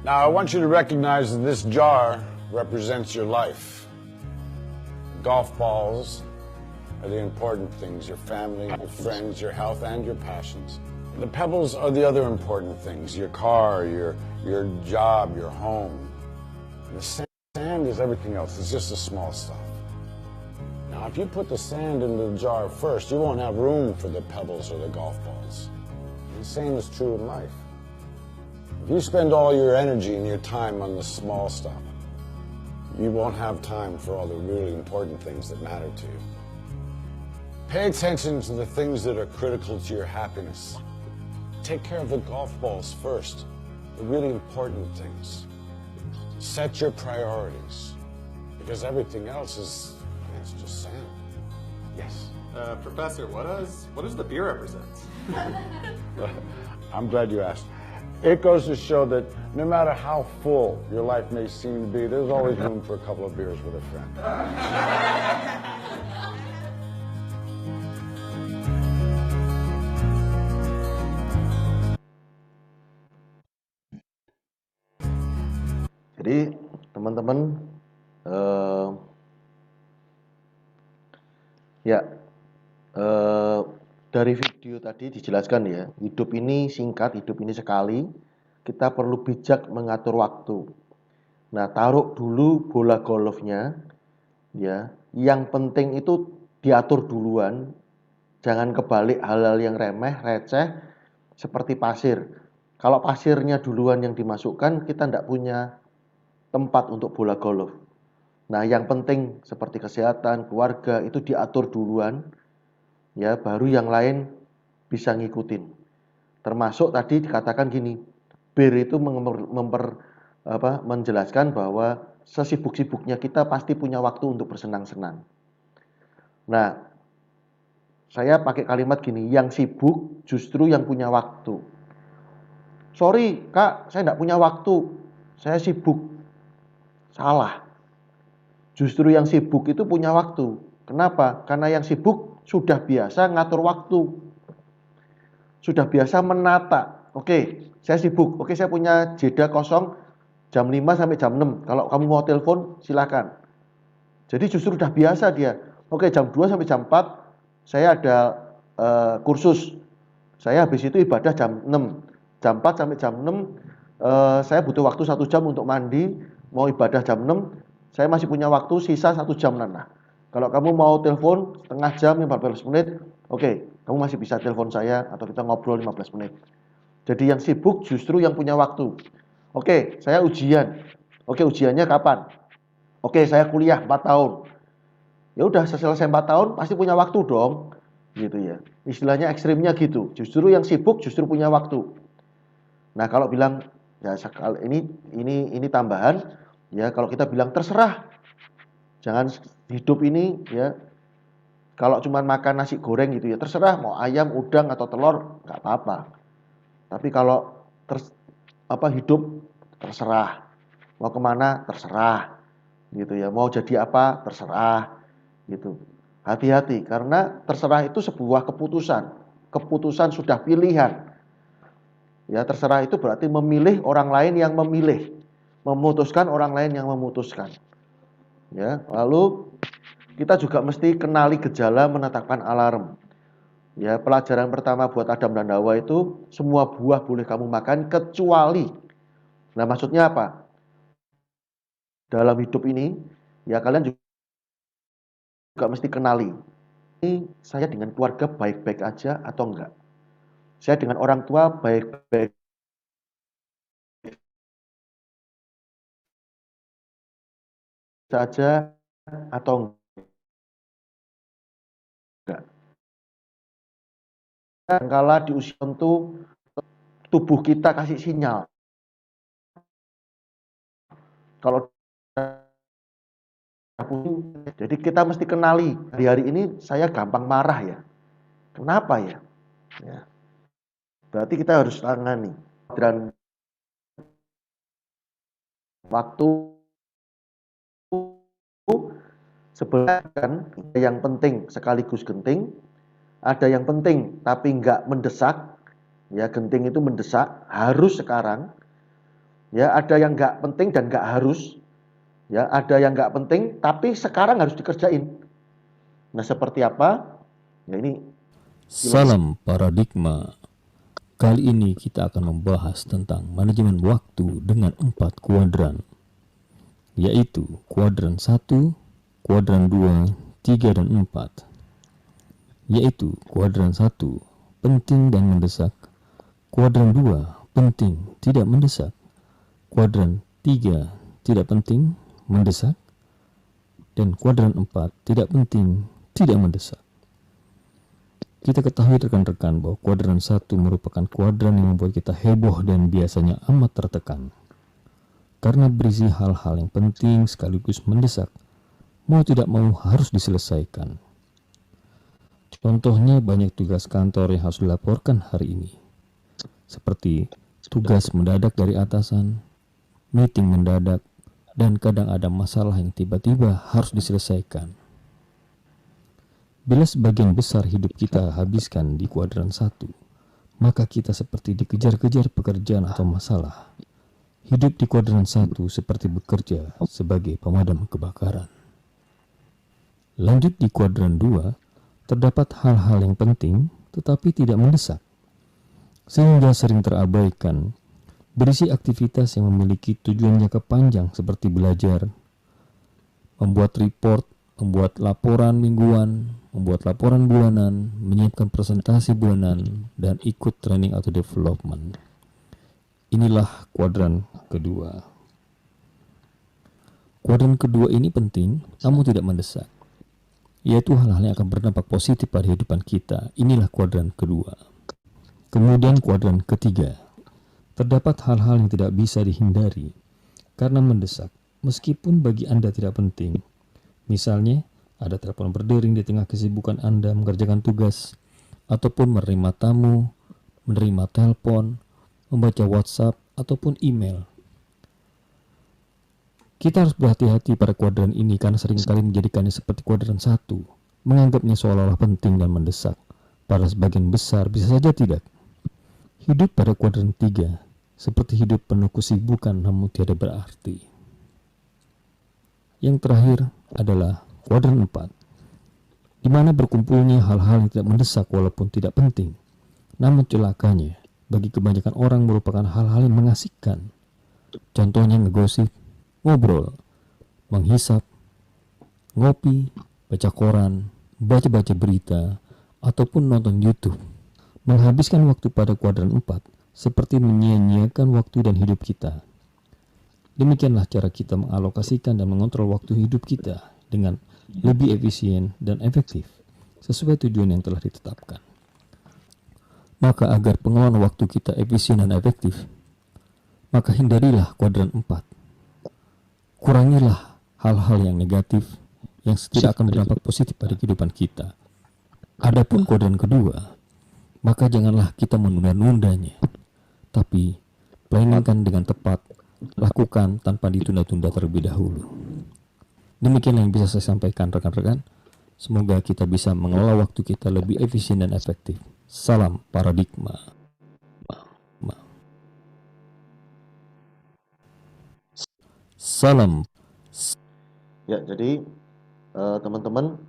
Now, I want you to recognize that this jar represents your life. Golf balls are the important things, your family, your friends, your health, and your passions. The pebbles are the other important things, your car, your job, your home. The sand is everything else, it's just the small stuff. Now, if you put the sand in the jar first, you won't have room for the pebbles or the golf balls. And the same is true in life. If you spend all your energy and your time on the small stuff, you won't have time for all the really important things that matter to you. Pay attention to the things that are critical to your happiness. Take care of the golf balls first, the really important things. Set your priorities, because everything else is just sand. Yes? Professor, what does the beer represent? I'm glad you asked. It goes to show that no matter how full your life may seem to be, there's always room for a couple of beers with a friend. Jadi teman-teman, dari video tadi dijelaskan ya, hidup ini singkat, hidup ini sekali, kita perlu bijak mengatur waktu. Nah, taruh dulu bola golfnya, ya. Yang penting itu diatur duluan, jangan kebalik hal-hal yang remeh, receh, seperti pasir. Kalau pasirnya duluan yang dimasukkan, kita tidak punya tempat untuk bola golf. Nah, yang penting seperti kesehatan, keluarga itu diatur duluan, ya, baru yang lain bisa ngikutin. Termasuk tadi dikatakan gini, Bir itu menjelaskan bahwa sesibuk-sibuknya kita pasti punya waktu untuk bersenang-senang. Nah, saya pakai kalimat gini, yang sibuk justru yang punya waktu. Sorry kak, saya tidak punya waktu, saya sibuk. Salah. Justru yang sibuk itu punya waktu. Kenapa? Karena yang sibuk sudah biasa ngatur waktu. Sudah biasa menata. Oke, saya sibuk. Oke, saya punya jeda kosong jam 5 sampai jam 6. Kalau kamu mau telepon, silakan. Jadi justru sudah biasa dia. Oke, jam 2 sampai jam 4 saya ada kursus. Saya habis itu ibadah jam 6. Jam 4 sampai jam 6 saya butuh waktu 1 jam untuk mandi, mau ibadah jam 6, saya masih punya waktu sisa 1 jam. Nah, kalau kamu mau telepon setengah jam, 15 menit, oke, kamu masih bisa telepon saya atau kita ngobrol 15 menit. Jadi yang sibuk justru yang punya waktu. Oke, saya ujian. Oke, ujiannya kapan? Oke, saya kuliah 4 tahun. Ya udah, selesai 4 tahun pasti punya waktu dong. Gitu ya. Istilahnya ekstrimnya gitu. Justru yang sibuk justru punya waktu. Nah, kalau bilang ya ini tambahan ya, kalau kita bilang terserah, jangan hidup ini ya kalau cuma makan nasi goreng gitu ya, terserah mau ayam, udang atau telur nggak apa-apa. Tapi kalau hidup terserah, mau kemana terserah, gitu ya. Mau jadi apa terserah gitu. Hati-hati karena terserah itu sebuah keputusan. Keputusan sudah pilihan. Ya, terserah itu berarti memilih orang lain yang memilih, memutuskan orang lain yang memutuskan. Ya, lalu kita juga mesti kenali gejala menetapkan alarm. Ya, pelajaran pertama buat Adam dan Hawa itu semua buah boleh kamu makan kecuali. Nah, maksudnya apa? Dalam hidup ini, ya kalian juga mesti kenali. Ini saya dengan keluarga baik-baik aja atau enggak? Saya dengan orang tua baik-baik saja atau enggak? Kala di usia tentu tubuh kita kasih sinyal. Kalau jadi kita mesti kenali hari-hari ini saya gampang marah ya. Kenapa ya? Ya. Berarti kita harus tangani. Dan waktu sebenarnya kan yang penting sekaligus genting, ada yang penting tapi enggak mendesak. Ya, genting itu mendesak, harus sekarang. Ya, ada yang enggak penting dan enggak harus. Ya, ada yang enggak penting tapi sekarang harus dikerjain. Nah, seperti apa? Ya ini Salam paradigma. Kali ini kita akan membahas tentang manajemen waktu dengan 4 kuadran, yaitu kuadran 1, kuadran 2, 3, dan 4. Yaitu kuadran 1, penting dan mendesak, kuadran 2, penting, tidak mendesak, kuadran 3, tidak penting, mendesak, dan kuadran 4, tidak penting, tidak mendesak. Kita ketahui rekan-rekan bahwa kuadran 1 merupakan kuadran yang membuat kita heboh dan biasanya amat tertekan. Karena berisi hal-hal yang penting sekaligus mendesak, mau tidak mau harus diselesaikan. Contohnya banyak tugas kantor yang harus dilaporkan hari ini. Seperti tugas mendadak dari atasan, meeting mendadak, dan kadang ada masalah yang tiba-tiba harus diselesaikan. Bila sebagian besar hidup kita habiskan di kuadran 1, maka kita seperti dikejar-kejar pekerjaan atau masalah. Hidup di kuadran 1 seperti bekerja sebagai pemadam kebakaran. Lanjut di kuadran 2, terdapat hal-hal yang penting tetapi tidak mendesak, sehingga sering terabaikan, berisi aktivitas yang memiliki tujuan jangka panjang seperti belajar, membuat report, membuat laporan mingguan, membuat laporan bulanan, menyiapkan presentasi bulanan, dan ikut training atau development. Inilah kuadran kedua. Kuadran kedua ini penting, namun tidak mendesak, yaitu hal-hal yang akan berdampak positif pada kehidupan kita. Inilah kuadran kedua. Kemudian kuadran ketiga. Terdapat hal-hal yang tidak bisa dihindari karena mendesak, meskipun bagi Anda tidak penting. Misalnya, ada telepon berdering di tengah kesibukan Anda mengerjakan tugas, ataupun menerima tamu, menerima telepon, membaca WhatsApp, ataupun email. Kita harus berhati-hati pada kuadran ini karena seringkali menjadikannya seperti kuadran 1, menganggapnya seolah-olah penting dan mendesak. Pada sebagian besar bisa saja tidak. Hidup pada kuadran 3 seperti hidup penuh kesibukan namun tiada berarti. Yang terakhir adalah kuadran 4, di mana berkumpulnya hal-hal yang tidak mendesak walaupun tidak penting. Namun celakanya, bagi kebanyakan orang merupakan hal-hal yang mengasihkan. Contohnya ngegosip, ngobrol, menghisap, ngopi, baca koran, baca-baca berita, ataupun nonton YouTube. Menghabiskan waktu pada kuadran 4 seperti menyia-nyiakan waktu dan hidup kita. Demikianlah cara kita mengalokasikan dan mengontrol waktu hidup kita dengan lebih efisien dan efektif sesuai tujuan yang telah ditetapkan. Maka agar pengelolaan waktu kita efisien dan efektif, maka hindarilah kuadran 4. Kurangilah hal-hal yang negatif yang tidak akan berdampak positif pada kehidupan kita. Adapun kuadran kedua, maka janganlah kita menunda-nundanya, tapi planingkan dengan tepat, lakukan tanpa ditunda-tunda terlebih dahulu. Demikianlah yang bisa saya sampaikan rekan-rekan. Semoga kita bisa mengelola waktu kita lebih efisien dan efektif. Salam paradigma. Salam. Ya, jadi teman-teman,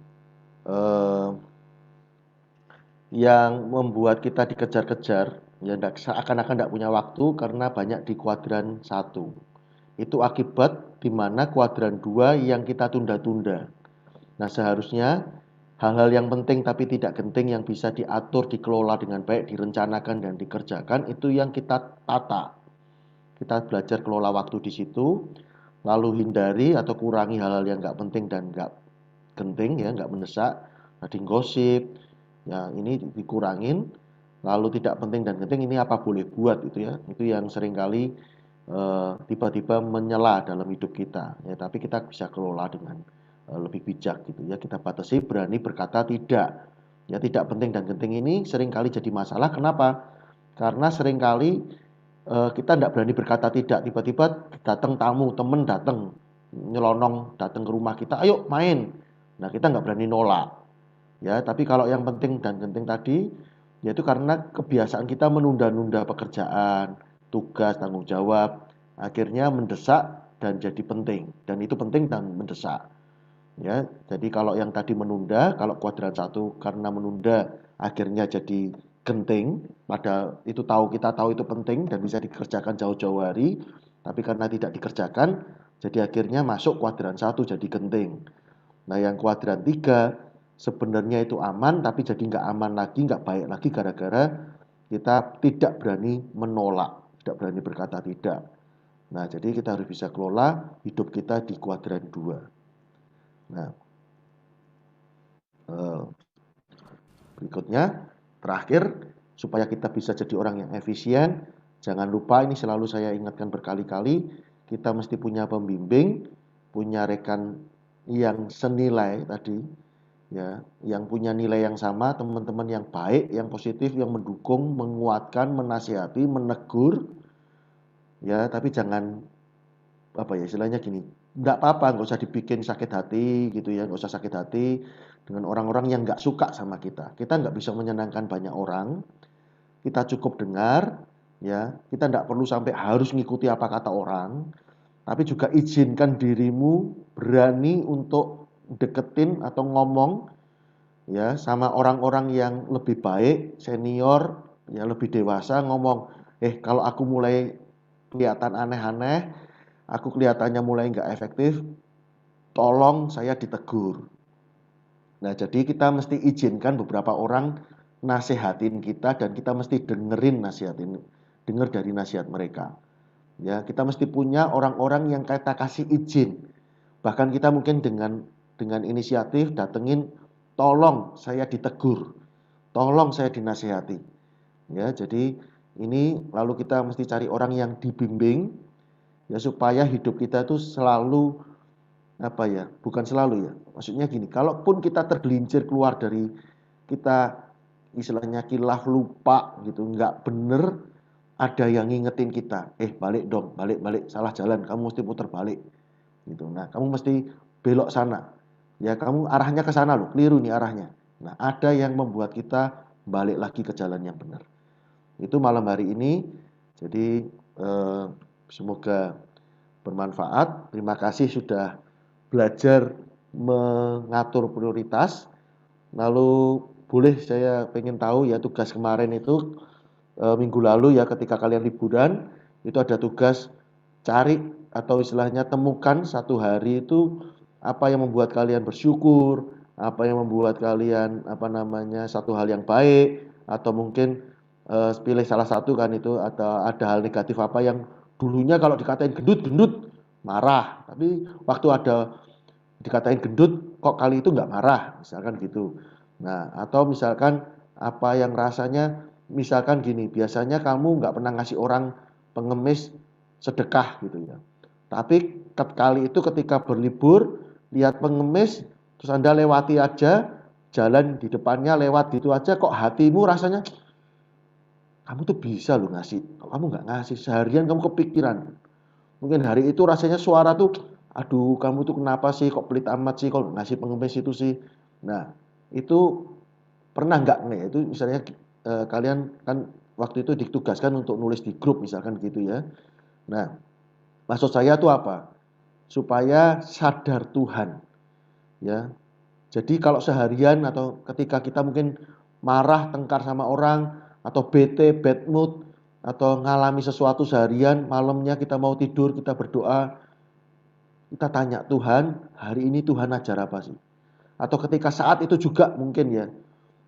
yang membuat kita dikejar-kejar, ya seakan-akan tidak punya waktu karena banyak di kuadran 1. Itu akibat di mana kuadran 2 yang kita tunda-tunda. Nah, seharusnya hal-hal yang penting tapi tidak genting yang bisa diatur, dikelola dengan baik, direncanakan dan dikerjakan, itu yang kita tata. Kita belajar kelola waktu di situ, lalu hindari atau kurangi hal-hal yang nggak penting dan nggak genting, ya, nggak mendesak. Tadi gosip, ya ini dikurangin. Lalu tidak penting dan genting ini apa boleh buat itu ya. Itu yang seringkali tiba-tiba menyela dalam hidup kita. Ya, tapi kita bisa kelola dengan lebih bijak gitu ya. Kita batasi, berani berkata tidak. Ya, tidak penting dan genting ini seringkali jadi masalah. Kenapa? Karena seringkali kita tidak berani berkata tidak. Tiba-tiba datang tamu, temen datang, nyelonong datang ke rumah kita, ayo main. Nah, kita nggak berani nolak. Ya, tapi kalau yang penting dan genting tadi, yaitu karena kebiasaan kita menunda-nunda pekerjaan, tugas, tanggung jawab, akhirnya mendesak dan jadi penting. Dan itu penting dan mendesak. Ya, jadi kalau yang tadi menunda, kalau kuadran 1 karena menunda akhirnya jadi genting, padahal itu kita tahu itu penting dan bisa dikerjakan jauh-jauh hari, tapi karena tidak dikerjakan, jadi akhirnya masuk kuadran 1 jadi genting. Nah, yang kuadran 3 sebenarnya itu aman, tapi jadi nggak aman lagi, nggak baik lagi gara-gara kita tidak berani menolak, tidak berani berkata tidak. Nah, jadi kita harus bisa kelola hidup kita di kuadran 2. Nah, berikutnya, terakhir, supaya kita bisa jadi orang yang efisien, jangan lupa, ini selalu saya ingatkan berkali-kali, kita mesti punya pembimbing, punya rekan yang senilai tadi, ya, yang punya nilai yang sama, teman-teman yang baik, yang positif, yang mendukung, menguatkan, menasihati, menegur, ya, tapi jangan apa ya istilahnya gini, nggak apa-apa, nggak usah dibikin sakit hati gitu ya, nggak usah sakit hati dengan orang-orang yang nggak suka sama kita. Kita nggak bisa menyenangkan banyak orang, kita cukup dengar, ya, kita nggak perlu sampai harus ngikuti apa kata orang, tapi juga izinkan dirimu berani untuk deketin atau ngomong, ya, sama orang-orang yang lebih baik, senior, ya, lebih dewasa, ngomong, kalau aku mulai kelihatan aneh-aneh, aku kelihatannya mulai nggak efektif, tolong saya ditegur. Nah, jadi kita mesti izinkan beberapa orang nasihatin kita dan kita mesti dengar dari nasihat mereka. Ya, kita mesti punya orang-orang yang kita kasih izin. Bahkan kita mungkin dengan inisiatif datengin, tolong saya ditegur, tolong saya dinasihati. Ya, jadi ini lalu kita mesti cari orang yang dibimbing, ya, supaya hidup kita itu selalu apa ya, bukan selalu ya, maksudnya gini, kalaupun kita tergelincir keluar dari kita istilahnya kilaf lupa gitu, nggak bener, ada yang ngingetin kita, balik dong, balik salah jalan, kamu mesti putar balik gitu. Nah, kamu mesti belok sana, ya, kamu arahnya ke sana loh, keliru nih arahnya. Nah, ada yang membuat kita balik lagi ke jalan yang benar. Itu malam hari ini. Jadi semoga bermanfaat. Terima kasih sudah belajar mengatur prioritas. Lalu boleh saya pengen tahu ya, tugas kemarin itu minggu lalu ya, ketika kalian liburan itu ada tugas cari atau istilahnya temukan satu hari itu apa yang membuat kalian bersyukur, apa yang membuat kalian satu hal yang baik, atau mungkin pilih salah satu kan, itu ada hal negatif apa yang dulunya kalau dikatain gendut marah, tapi waktu ada dikatain gendut kok kali itu nggak marah, misalkan gitu. Nah, atau misalkan apa yang rasanya, misalkan gini, biasanya kamu nggak pernah ngasih orang pengemis sedekah gitu ya, tapi kali itu ketika berlibur lihat pengemis terus Anda lewati aja, jalan di depannya lewat gitu aja, kok hatimu rasanya kamu tuh bisa loh ngasih, kok kamu nggak ngasih, seharian kamu kepikiran. Mungkin hari itu rasanya suara tuh aduh kamu tuh kenapa sih kok pelit amat sih kalau ngasih pengemis itu sih. Nah, itu pernah nggak nih, itu misalnya kalian kan waktu itu ditugaskan untuk nulis di grup misalkan gitu ya. Nah, maksud saya tuh apa? Supaya sadar Tuhan, ya. Jadi kalau seharian atau ketika kita mungkin marah, tengkar sama orang, atau bete, bad mood, atau ngalami sesuatu seharian, malamnya kita mau tidur, kita berdoa, kita tanya Tuhan, hari ini Tuhan ajar apa sih? Atau ketika saat itu juga mungkin ya,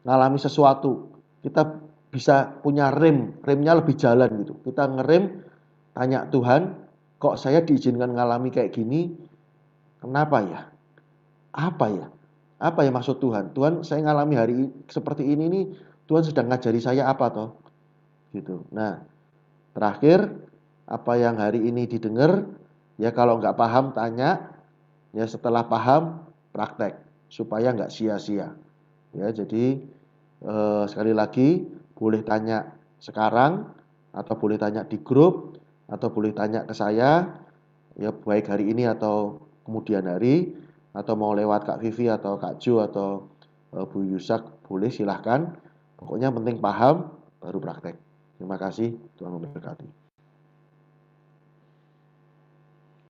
ngalami sesuatu, kita bisa punya remnya lebih jalan gitu. Kita ngerem, tanya Tuhan, kok saya diizinkan ngalami kayak gini, kenapa ya? Apa ya? Apa ya maksud Tuhan? Tuhan, saya ngalami hari seperti ini nih, Tuhan sedang ngajari saya apa toh? Gitu. Nah, terakhir, apa yang hari ini didengar, ya kalau nggak paham tanya, ya setelah paham praktek supaya nggak sia-sia. Ya, jadi sekali lagi boleh tanya sekarang atau boleh tanya di grup atau boleh tanya ke saya, ya baik hari ini atau kemudian hari, atau mau lewat Kak Vivi atau Kak Jo atau Bu Yusak, boleh silahkan. Pokoknya penting paham baru praktek. Terima kasih, Tuhan memberkati.